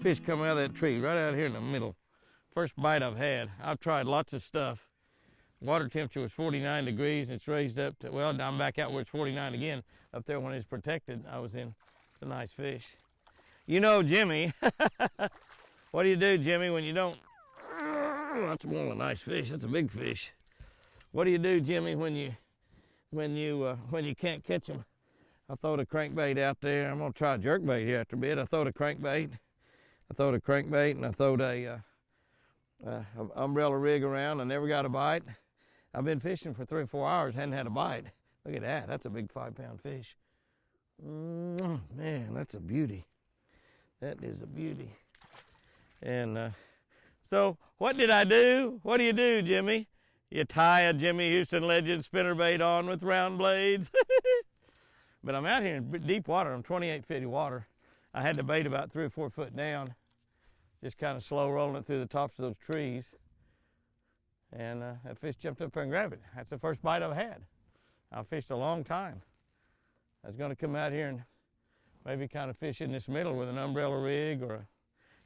fish coming out of that tree right out here in the middle. First bite I've had. I've tried lots of stuff. Water temperature was 49 degrees, and it's raised up to, well, now I'm back out where it's 49 again. Up there when it's protected, I was in. It's a nice fish. You know, Jimmy, what do you do, Jimmy, when you don't? That's more a nice fish. That's a big fish. What do you do, Jimmy, when you can't catch them? I throw the crankbait out there. I'm gonna try a jerkbait here after a bit. I throw the crankbait. And I throw a umbrella rig around. I never got a bite. I've been fishing for 3 or 4 hours, hadn't had a bite. Look at that. That's a big 5-pound fish. Man, that's a beauty. That is a beauty. And so what did I do? What do you do, Jimmy? You tie a Jimmy Houston Legend spinnerbait on with round blades. But I'm out here in deep water. I'm 28 feet of water. I had the bait about 3 or 4 foot down, just kind of slow rolling it through the tops of those trees. And that fish jumped up there and grabbed it. That's the first bite I've had. I fished a long time. I was going to come out here and maybe kind of fish in this middle with an umbrella rig or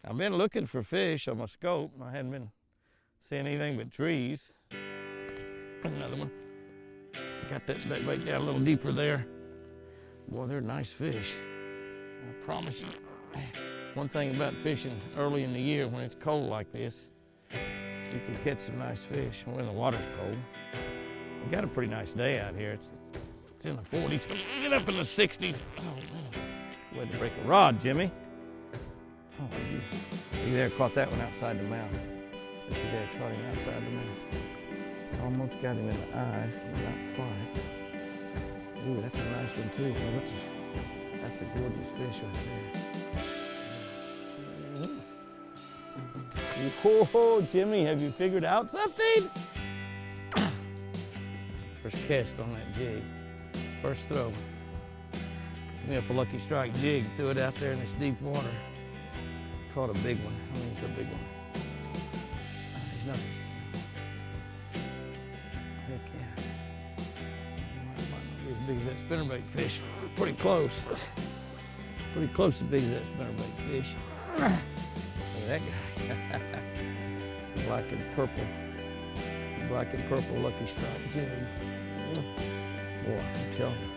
I've been looking for fish on my scope. I hadn't been seeing anything but trees. Another one. Got that bait down a little deeper there. Boy, they're nice fish. I promise you. One thing about fishing early in the year when it's cold like this, you can catch some nice fish when the water's cold. We got a pretty nice day out here. It's in the 40s. Get up in the 60s. Oh, man. Way to break a rod, Jimmy. Oh, you there, caught that one outside the mouth. Look at that, caught him outside the mouth. Almost got him in the eye, but not quite. Ooh, that's a nice one too. That's a gorgeous fish right there. Whoa, Jimmy, have you figured out something? First cast on that jig. First throw. Picked me up a Lucky Strike jig, threw it out there in this deep water. Caught a big one. I mean, it's a big one. He's not. Heck yeah. Might not be as big as that spinnerbait fish. Pretty close. Pretty close to big as that spinnerbait fish. Look at that guy. Black and purple. Black and purple Lucky Strike jig. Boy, I'm telling you.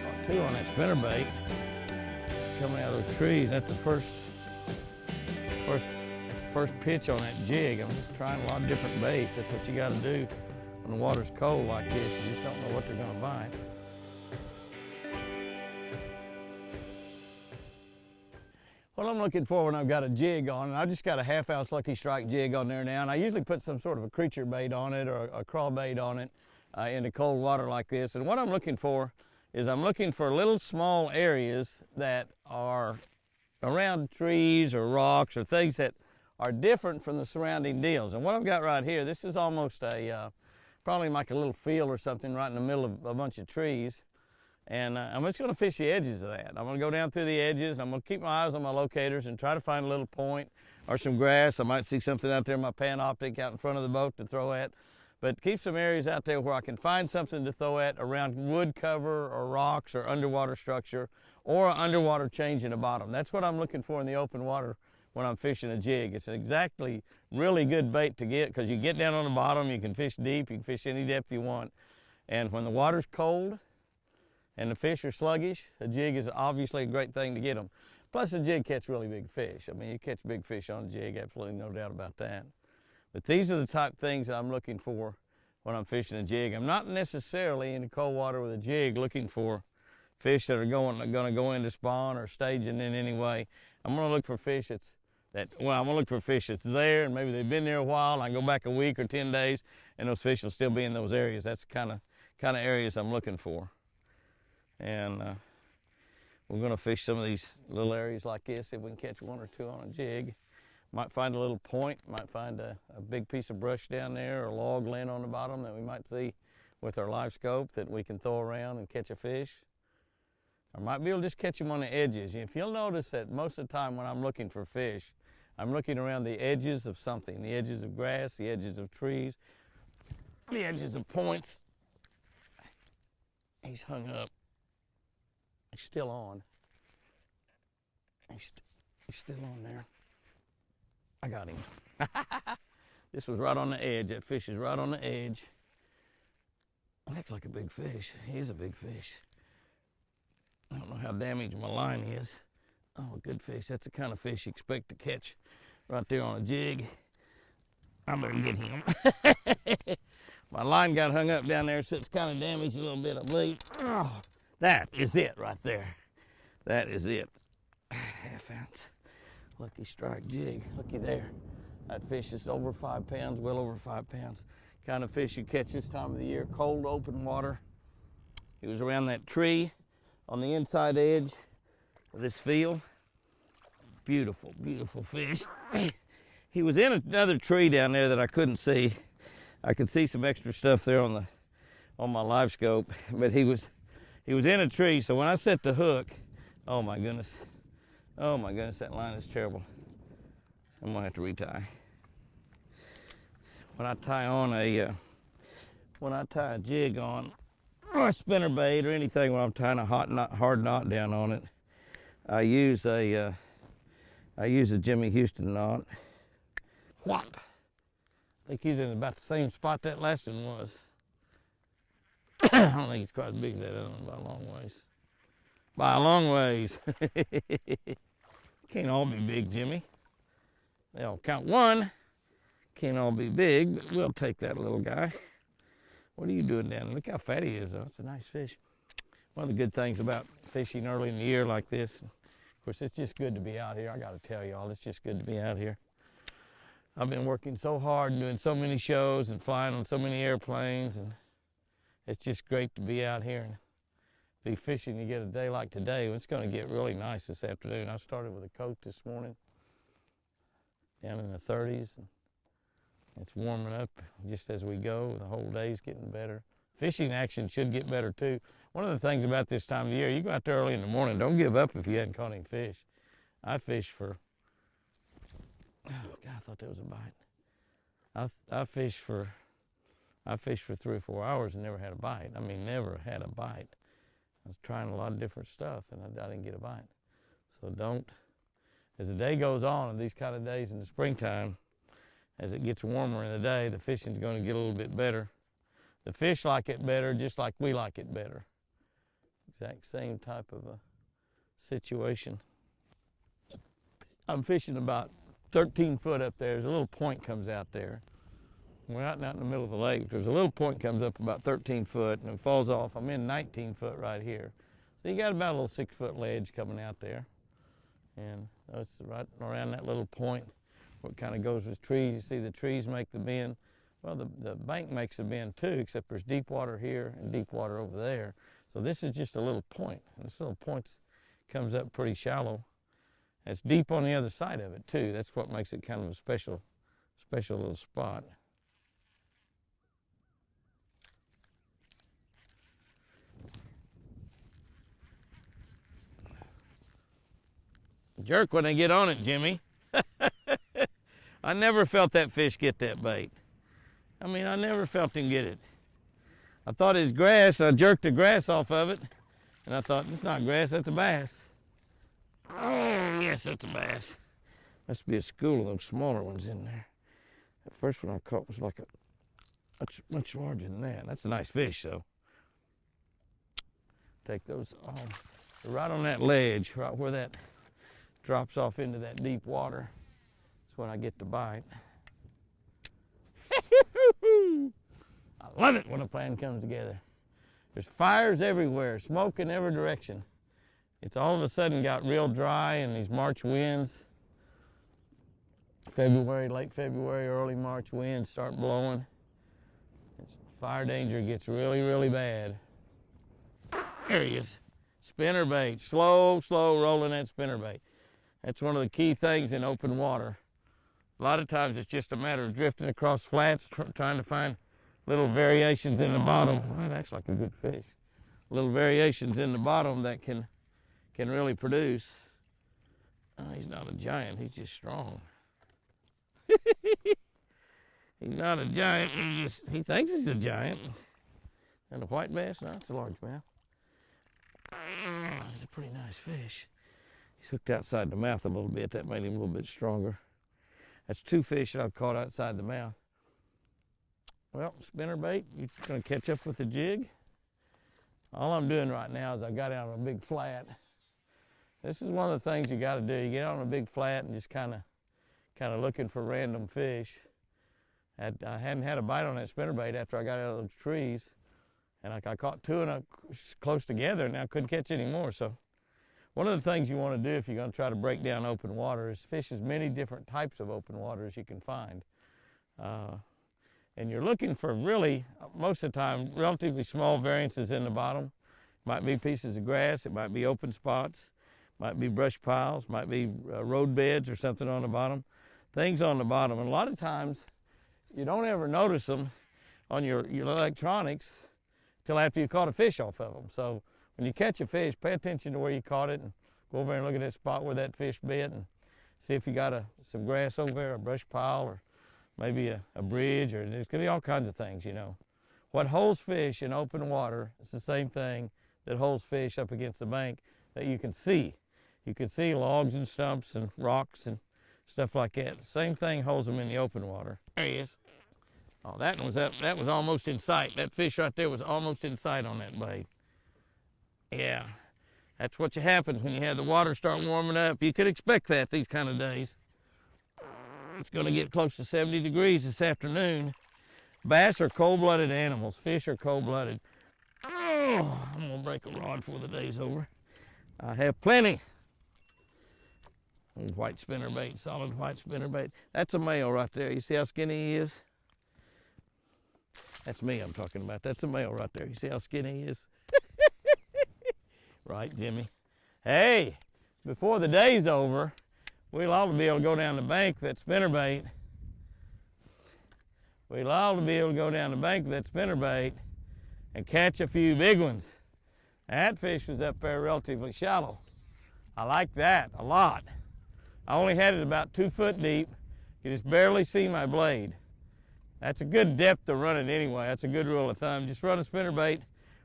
Caught 2 on that spinnerbait. Coming out of the trees. That's the first pitch on that jig. I'm just trying a lot of different baits. That's what you got to do when the water's cold like this. You just don't know what they're going to bite. What I'm looking for when I've got a jig on, and I've just got a 1/2 ounce Lucky Strike jig on there now, and I usually put some sort of a creature bait on it or a crawl bait on it into cold water like this. And what I'm looking for is I'm looking for little small areas that are around trees or rocks or things that are different from the surrounding deals. And what I've got right here, this is almost a, probably like a little field or something right in the middle of a bunch of trees. And I'm just gonna fish the edges of that. I'm gonna go down through the edges and I'm gonna keep my eyes on my locators and try to find a little point or some grass. I might see something out there in my Panoptic out in front of the boat to throw at. But keep some areas out there where I can find something to throw at around wood cover or rocks or underwater structure or underwater change in the bottom. That's what I'm looking for in the open water when I'm fishing a jig. It's an exactly really good bait to get because you get down on the bottom, you can fish deep, you can fish any depth you want. And when the water's cold and the fish are sluggish, a jig is obviously a great thing to get them. Plus a jig catch really big fish. I mean, you catch big fish on a jig, absolutely no doubt about that. But these are the type of things that I'm looking for when I'm fishing a jig. I'm not necessarily in the cold water with a jig looking for fish that are going to go into spawn or staging in any way. I'm going to look for fish that's I'm going to look for fish that's there and maybe they've been there a while. And I go back a week or 10 days and those fish will still be in those areas. That's the kind of areas I'm looking for. And we're going to fish some of these little areas like this, see if we can catch 1 or 2 on a jig. Might find a little point, might find a big piece of brush down there or a log laying on the bottom that we might see with our live scope that we can throw around and catch a fish. I might be able to just catch them on the edges. If you'll notice that most of the time when I'm looking for fish, I'm looking around the edges of something, the edges of grass, the edges of trees, the edges of points. He's hung up. He's still on. He's still on there. I got him. This was right on the edge. That fish is right on the edge. Looks like a big fish. He is a big fish. I don't know how damaged my line is. Oh, a good fish. That's the kind of fish you expect to catch right there on a jig. I better get him. My line got hung up down there, so it's kind of damaged a little bit of late. Oh, that is it right there. That is it. Half ounce. Lucky strike jig. Looky there. That fish is over 5 pounds, well over 5 pounds. Kind of fish you catch this time of the year, cold, open water. He was around that tree on the inside edge of this field. Beautiful, beautiful fish. He was in another tree down there that I couldn't see. I could see some extra stuff there on my live scope, but he was in a tree. So when I set the hook, oh my goodness, that line is terrible. I'm gonna have to retie. When I tie a jig on, or a spinner bait or anything, when I'm tying a hard knot down on it, I use a Jimmy Houston knot. Whop! I think he's in about the same spot that last one was. I don't think he's quite as big as that other one by a long ways. By a long ways. Can't all be big, Jimmy. They all count one. Can't all be big, but we'll take that little guy. What are you doing down there? Look how fat he is, though. It's a nice fish. One of the good things about fishing early in the year like this, of course, it's just good to be out here. I got to tell y'all, it's just good to be out here. I've been working so hard and doing so many shows and flying on so many airplanes, and it's just great to be out here and be fishing. You get a day like today. It's going to get really nice this afternoon. I started with a coat this morning down in the 30s. And it's warming up just as we go. The whole day's getting better. Fishing action should get better too. One of the things about this time of year, you go out there early in the morning, don't give up if you hadn't caught any fish. I fished for, oh God, I thought that was a bite. I fished for 3 or 4 hours and never had a bite. I mean, never had a bite. I was trying a lot of different stuff and I didn't get a bite. So don't, as the day goes on, these kind of days in the springtime, as it gets warmer in the day, the fishing's going to get a little bit better. The fish like it better, just like we like it better. Exact same type of a situation. I'm fishing about 13 foot up there. There's a little point comes out there. We're out in the middle of the lake. There's a little point comes up about 13 foot and it falls off. I'm in 19 foot right here. So you got about a little 6 foot ledge coming out there. And that's right around that little point. What kind of goes with trees. You see the trees make the bend. Well, the bank makes the bend too, except there's deep water here and deep water over there. So this is just a little point. And this little point comes up pretty shallow. It's deep on the other side of it too. That's what makes it kind of a special little spot. Jerk when they get on it, Jimmy. I never felt that fish get that bait. I mean, I never felt him get it. I thought it was grass. I jerked the grass off of it, and I thought, it's not grass, that's a bass. Oh, yes, that's a bass. Must be a school of those smaller ones in there. The first one I caught was like much larger than that. That's a nice fish, though. Take those right on that ledge, right where that drops off into that deep water. That's when I get the bite. I love it when a plan comes together. There's fires everywhere, smoke in every direction. It's all of a sudden got real dry and these March winds. Late February, early March winds start blowing. Fire danger gets really, really bad. There he is. Spinner bait. Slow rolling that spinner bait. That's one of the key things in open water. A lot of times it's just a matter of drifting across flats, trying to find little variations in the bottom. Well, that's like a good fish. Little variations in the bottom that can really produce. Oh, he's not a giant, he's just strong. He's not a giant, he thinks he's a giant. And a white bass? No, it's a largemouth. It's a pretty nice fish. He's hooked outside the mouth a little bit. That made him a little bit stronger. That's 2 fish that I've caught outside the mouth. Well, spinnerbait, you're going to catch up with the jig. All I'm doing right now is I got out on a big flat. This is one of the things you got to do. You get out on a big flat and just kind of looking for random fish. I hadn't had a bite on that spinnerbait after I got out of those trees, and I caught 2 and close together, and I couldn't catch any more. So one of the things you want to do if you're going to try to break down open water is fish as many different types of open water as you can find. And you're looking for really, most of the time, relatively small variances in the bottom. Might be pieces of grass, it might be open spots, might be brush piles, might be road beds or something on the bottom. Things on the bottom. And a lot of times, you don't ever notice them on your electronics until after you caught a fish off of them. So when you catch a fish, pay attention to where you caught it and go over and look at that spot where that fish bit and see if you got some grass over there, a brush pile, or maybe a bridge, or there's going to be all kinds of things, you know. What holds fish in open water is the same thing that holds fish up against the bank that you can see. You can see logs and stumps and rocks and stuff like that. The same thing holds them in the open water. There he is. Oh, that was almost in sight. That fish right there was almost in sight on that bait. Yeah, that's what happens when you have the water start warming up. You could expect that these kind of days. It's going to get close to 70 degrees this afternoon. Bass are cold-blooded animals. Fish are cold-blooded. Oh, I'm going to break a rod before the day's over. I have plenty. White spinnerbait, solid white spinnerbait. That's a male right there. You see how skinny he is? That's me I'm talking about. That's a male right there. You see how skinny he is? Right, Jimmy? Hey, before the day's over, we'll all be able to go down the bank with that spinnerbait. We'll all be able to go down the bank with that spinnerbait and catch a few big ones. That fish was up there relatively shallow. I like that a lot. I only had it about 2 foot deep. You just barely see my blade. That's a good depth to run it anyway. That's a good rule of thumb. Just run a spinnerbait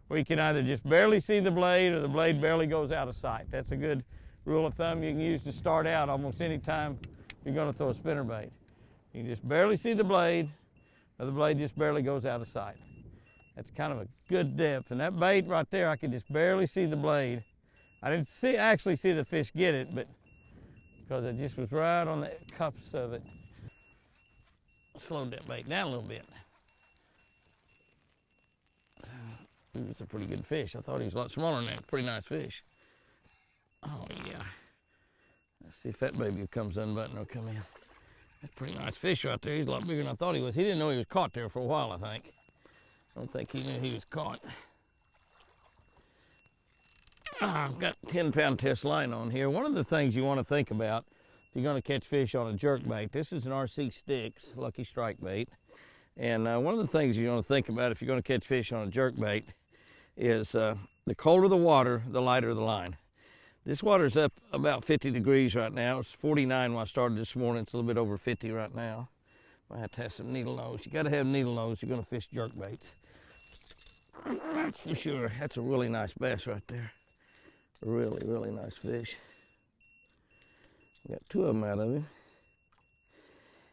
where you can either just barely see the blade or the blade barely goes out of sight. That's a good rule of thumb you can use to start out almost any time you're going to throw a spinnerbait. You can just barely see the blade or the blade just barely goes out of sight. That's kind of a good depth. And that bait right there, I could just barely see the blade. I didn't actually see the fish get it, but because it just was right on the cups of it. Slowed that bait down a little bit. He was a pretty good fish. I thought he was a lot smaller than that. Pretty nice fish. Oh, yeah. Let's see if that baby comes unbuttoned or come in. That's a pretty nice fish right there. He's a lot bigger than I thought he was. He didn't know he was caught there for a while, I think. I don't think he knew he was caught. I've got 10-pound test line on here. One of the things you want to think about if you're going to catch fish on a jerk bait, this is an RC Sticks Lucky Strike bait. And one of the things you want to think about if you're going to catch fish on a jerk bait is the colder the water, the lighter the line. This water's up about 50 degrees right now. It's 49 when I started this morning. It's a little bit over 50 right now. I have to have some needle nose. You got to have needle nose if you're going to fish jerk baits. That's for sure. That's a really nice bass right there. Really, really nice fish. Got 2 of them out of him.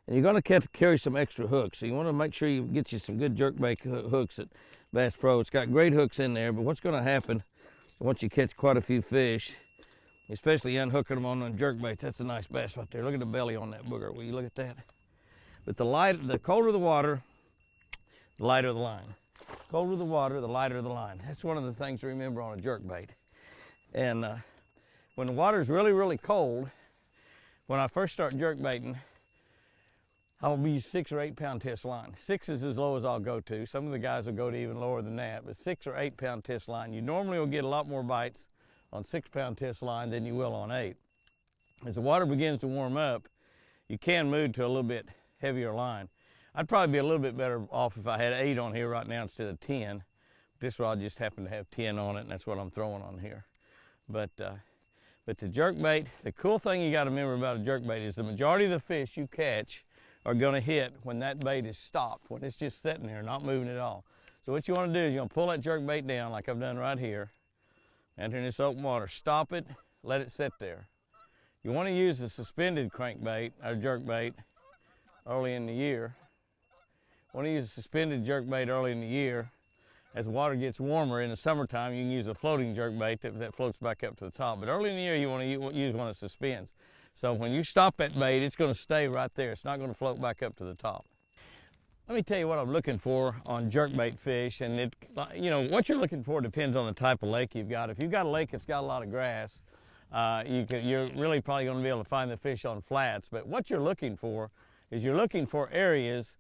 And you're going to carry some extra hooks. So you want to make sure you get you some good jerkbait hooks at Bass Pro. It's got great hooks in there, but what's going to happen once you catch quite a few fish, especially unhooking them on the jerkbaits, that's a nice bass right there. Look at the belly on that booger. Will you look at that? But the colder the water, the lighter the line. Colder the water, the lighter the line. That's one of the things to remember on a jerkbait. And when the water's really, really cold, when I first start jerkbaiting, I'll use 6 or 8 pound test line. 6 is as low as I'll go to. Some of the guys will go to even lower than that, but 6 or 8 pound test line. You normally will get a lot more bites on 6 pound test line than you will on 8. As the water begins to warm up, you can move to a little bit heavier line. I'd probably be a little bit better off if I had 8 on here right now instead of 10. This rod just happened to have 10 on it, and that's what I'm throwing on here. But the jerkbait, the cool thing you got to remember about a jerkbait is the majority of the fish you catch are going to hit when that bait is stopped, when it's just sitting there, not moving at all. So what you want to do is you're going to pull that jerk bait down like I've done right here, enter in this open water, stop it, let it sit there. You want to use a suspended crankbait or jerkbait early in the year. You want to use a suspended jerkbait early in the year. As the water gets warmer in the summertime, you can use a floating jerkbait that floats back up to the top. But early in the year, you want to use one that suspends. So when you stop that bait, it's going to stay right there. It's not going to float back up to the top. Let me tell you what I'm looking for on jerkbait fish, and what you're looking for depends on the type of lake you've got. If you've got a lake that's got a lot of grass, you're really probably going to be able to find the fish on flats. But what you're looking for is you're looking for areas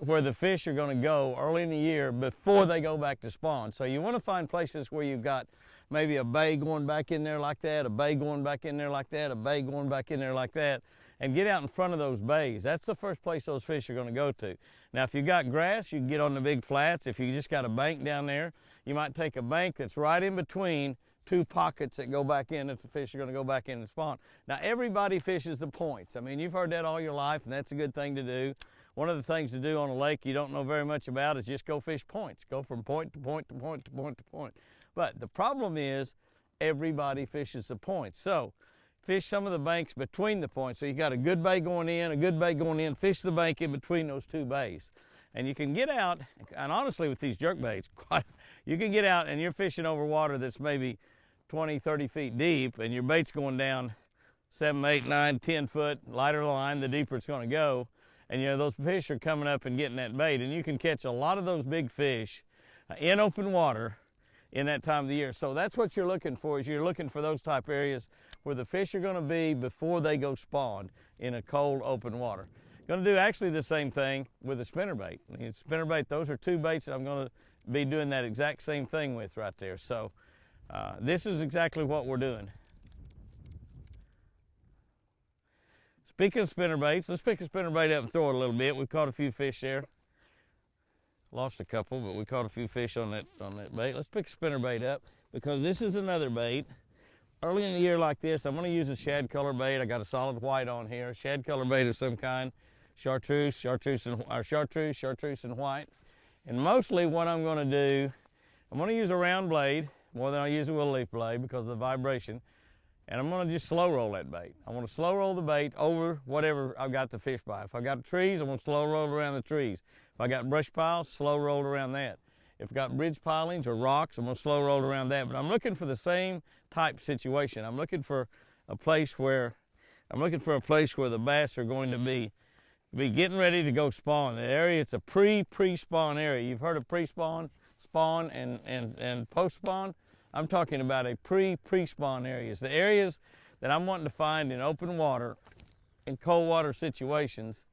where the fish are going to go early in the year before they go back to spawn. So you want to find places where you've got maybe a bay going back in there like that, a bay going back in there like that, a bay going back in there like that, and get out in front of those bays. That's the first place those fish are going to go to. Now, if you've got grass, you can get on the big flats. If you just got a bank down there, you might take a bank that's right in between two pockets that go back in that the fish are going to go back in and spawn. Now, everybody fishes the points. I mean, you've heard that all your life, and that's a good thing to do. One of the things to do on a lake you don't know very much about is just go fish points. Go from point to point to point to point to point. But the problem is everybody fishes the points. So fish some of the banks between the points. So you got a good bay going in, a good bay going in, fish the bank in between those two bays. And you can get out, and honestly with these jerkbaits, you can get out and you're fishing over water that's maybe 20, 30 feet deep, and your bait's going down 7, 8, 9, 10 foot, lighter the line, the deeper it's going to go. And those fish are coming up and getting that bait, and you can catch a lot of those big fish in open water in that time of the year. So that's what you're looking for, is you're looking for those type areas where the fish are going to be before they go spawn in a cold open water. Going to do actually the same thing with a spinnerbait. Spinnerbait, those are two baits that I'm going to be doing that exact same thing with right there. So this is exactly what we're doing. Speaking of spinnerbaits, let's pick a spinnerbait up and throw it a little bit. We've caught a few fish there. Lost a couple, but we caught a few fish on that bait. Let's pick a spinnerbait up because this is another bait. Early in the year like this, I'm going to use a shad color bait. I got a solid white on here, shad color bait of some kind, chartreuse and white. And mostly what I'm going to do, I'm going to use a round blade more than I use a willow leaf blade because of the vibration. And I'm going to just slow roll that bait. I want to slow roll the bait over whatever I've got the fish by. If I got trees, I'm going to slow roll around the trees. If I got brush piles, slow roll around that. If I got bridge pilings or rocks, I'm going to slow roll around that. But I'm looking for the same type situation. I'm looking for a place where the bass are going to be getting ready to go spawn. The area, it's a pre-spawn area. You've heard of pre-spawn, spawn, and post-spawn. I'm talking about a pre-spawn areas. The areas that I'm wanting to find in open water, in cold water situations,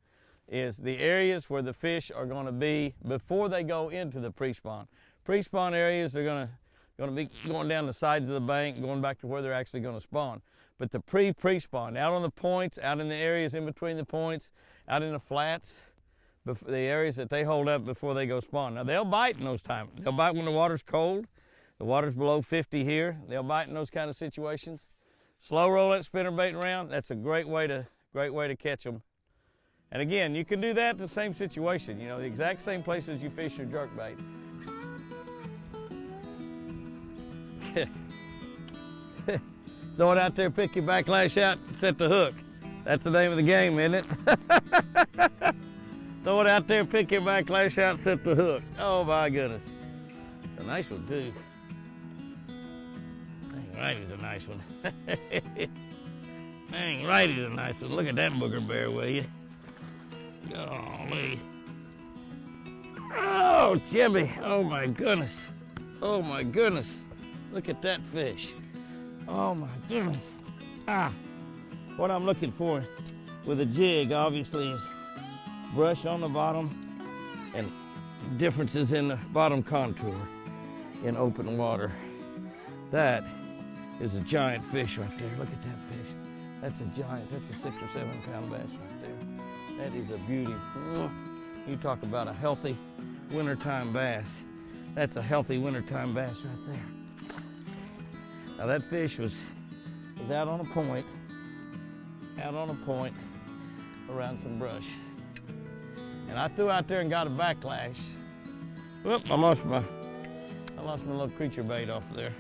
is the areas where the fish are going to be before they go into the pre-spawn. Pre-spawn areas, they're going to be going down the sides of the bank, going back to where they're actually going to spawn. But the pre-spawn, out on the points, out in the areas in between the points, out in the flats, the areas that they hold up before they go spawn. Now they'll bite in those times. They'll bite when the water's cold. The water's below 50 here. They'll bite in those kind of situations. Slow roll that spinnerbait around. That's a great way to catch them. And again, you can do that in the same situation. The exact same places you fish your jerkbait. Throw it out there, pick your backlash out, set the hook. That's the name of the game, isn't it? Throw it out there, pick your backlash out, set the hook. Oh my goodness. It's a nice one too. Dang right, he's a nice one. Dang right, he's a nice one. Look at that booger bear, will you? Golly. Oh, Jimmy. Oh my goodness. Oh my goodness. Look at that fish. Oh my goodness. What I'm looking for with a jig, obviously, is brush on the bottom and differences in the bottom contour in open water. That is a giant fish right there. Look at that fish. That's a giant. That's a 6 or 7 pound bass right there. That is a beauty. You talk about a healthy wintertime bass. That's a healthy wintertime bass right there. Now that fish was out on a point around some brush. And I threw out there and got a backlash. Whoop, I lost my little creature bait off there.